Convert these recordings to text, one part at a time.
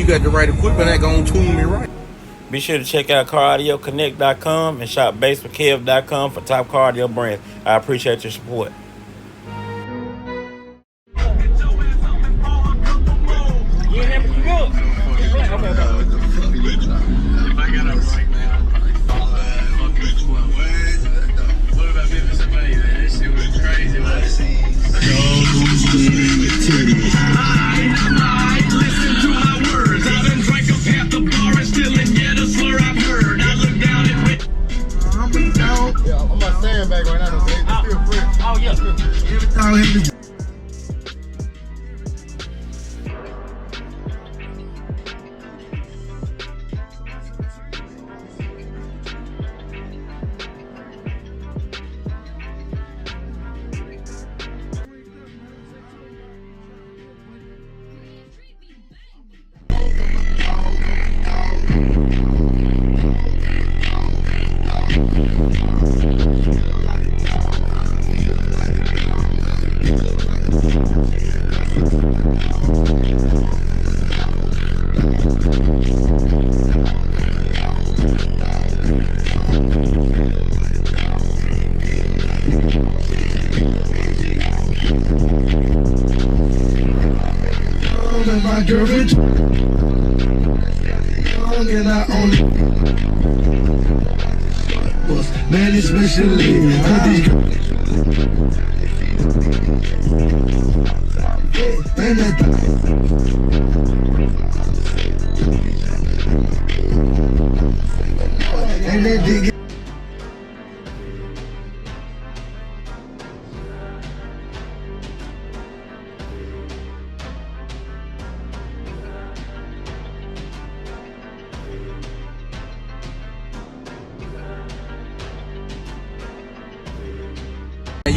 you got the right equipment that gonna tune me right. Be sure to check out CarAudioConnect.com and shop BASSWITHKEV.com for top car audio brands. I appreciate your support. Back right now, it's still fresh. Oh, yeah. Every time my girlfriend, and I only was man, especially these girls. And that dig.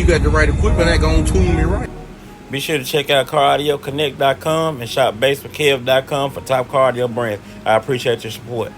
You got the right equipment that gonna tune me right. Be sure to check out CarAudioConnect.com and shop BASSWITHKEV.com for top car audio brands. I appreciate your support.